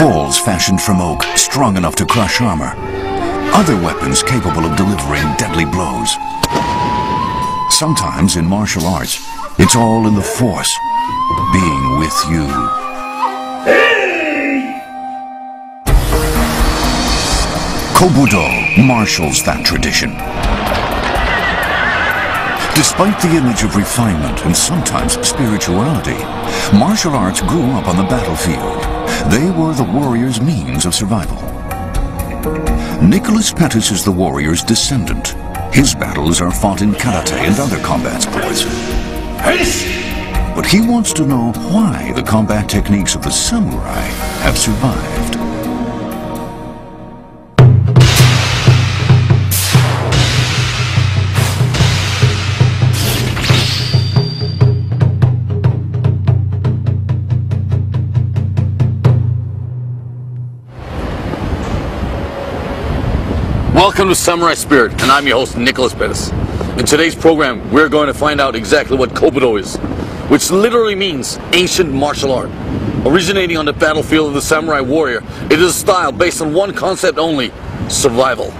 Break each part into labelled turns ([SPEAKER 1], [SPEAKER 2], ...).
[SPEAKER 1] Poles fashioned from oak, strong enough to crush armor. Other weapons capable of delivering deadly blows. Sometimes in martial arts, it's all in the force, being with you. Kobudo marshals that tradition. Despite the image of refinement and sometimes spirituality, martial arts grew up on the battlefield. They were the warrior's means of survival. Nicholas Pettis is the warrior's descendant. His battles are fought in karate and other combat sports. But he wants to know why the combat techniques of the samurai have survived.
[SPEAKER 2] Welcome to Samurai Spirit, and I'm your host, Nicholas Pettis. In today's program, we're going to find out exactly what Kobudo is, which literally means ancient martial art. Originating on the battlefield of the samurai warrior, it is a style based on one concept only: survival.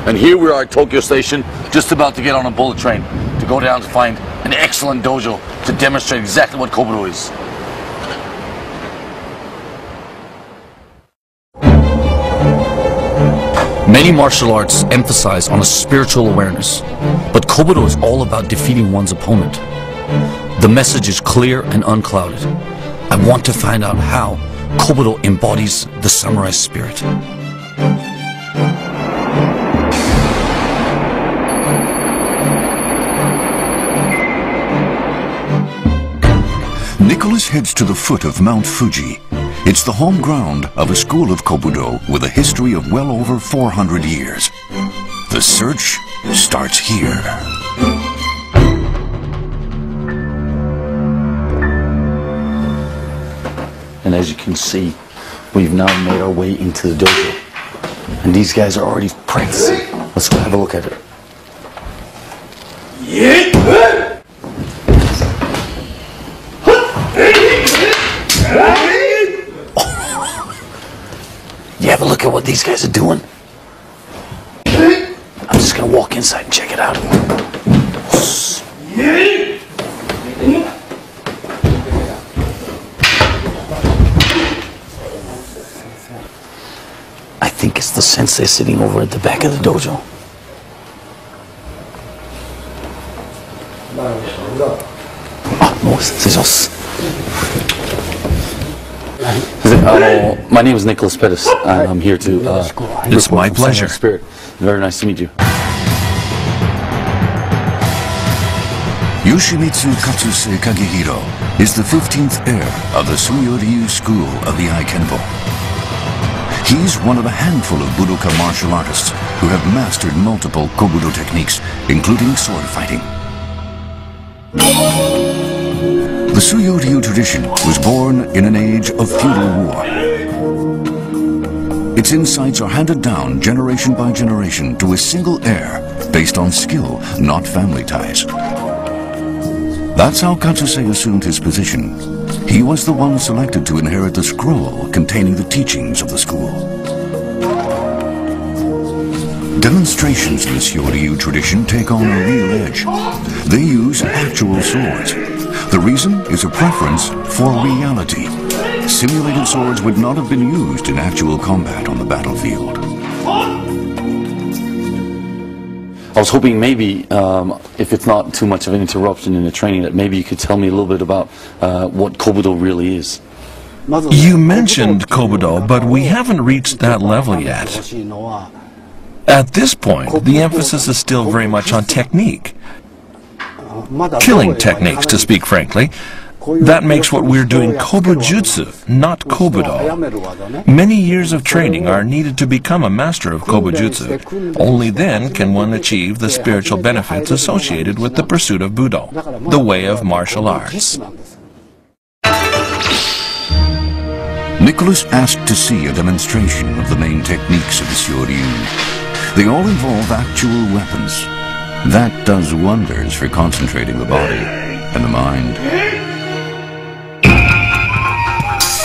[SPEAKER 2] And here we are at Tokyo Station, just about to get on a bullet train to go down to find an excellent dojo to demonstrate exactly what Kobudo is. Many martial arts emphasize on a spiritual awareness, but Kobudo is all about defeating one's opponent. The message is clear and unclouded. I want to find out how Kobudo embodies the samurai spirit.
[SPEAKER 1] Nicholas heads to the foot of Mount Fuji. It's the home ground of a school of Kobudo with a history of well over 400 years. The search starts here.
[SPEAKER 2] And as you can see, we've now made our way into the dojo. And these guys are already practicing. Let's go have a look at it. You have a look at what these guys are doing? I'm just gonna walk inside and check it out. I think it's the sensei sitting over at the back of the dojo. My name is Nicholas Pettis, and I'm here to
[SPEAKER 1] It's my pleasure.
[SPEAKER 2] Spirit. Very nice to meet you.
[SPEAKER 1] Yoshimitsu Katsuse Kagehiro is the 15th heir of the Suyo-ryu school of the Aikenbo. He's one of a handful of Budoka martial artists who have mastered multiple Kobudo techniques, including sword fighting. The Suyo-ryu tradition was born in an age of feudal war. Its insights are handed down generation by generation to a single heir based on skill, not family ties. That's how Katsuse assumed his position. He was the one selected to inherit the scroll containing the teachings of the school. Demonstrations in the Suyo-ryu tradition take on a real edge. They use actual swords. The reason is a preference for reality. Simulated swords would not have been used in actual combat on the battlefield.
[SPEAKER 2] I was hoping maybe, if it's not too much of an interruption in the training, that maybe you could tell me a little bit about what Kobudo really is.
[SPEAKER 3] You mentioned Kobudo, but we haven't reached that level yet. At this point, the emphasis is still very much on technique. Killing techniques, to speak frankly. That makes what we're doing Kobujutsu, not Kobudo. Many years of training are needed to become a master of Kobujutsu. Only then can one achieve the spiritual benefits associated with the pursuit of Budo, the way of martial arts.
[SPEAKER 1] Nicholas asked to see a demonstration of the main techniques of the Suyo-ryu. They all involve actual weapons. That does wonders for concentrating the body and the mind.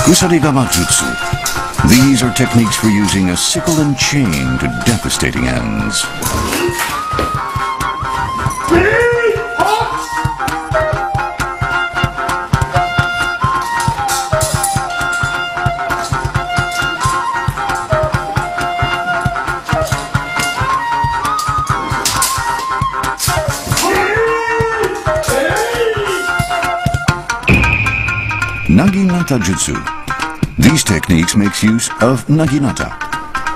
[SPEAKER 1] Kusarigawa Jutsu. These are techniques for using a sickle and chain to devastating ends. Naginata Jutsu. These techniques makes use of naginata,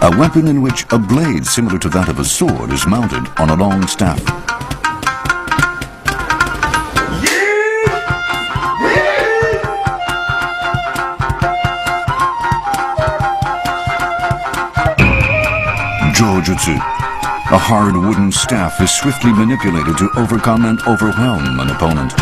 [SPEAKER 1] a weapon in which a blade similar to that of a sword is mounted on a long staff. Jojutsu. A hard wooden staff is swiftly manipulated to overcome and overwhelm an opponent.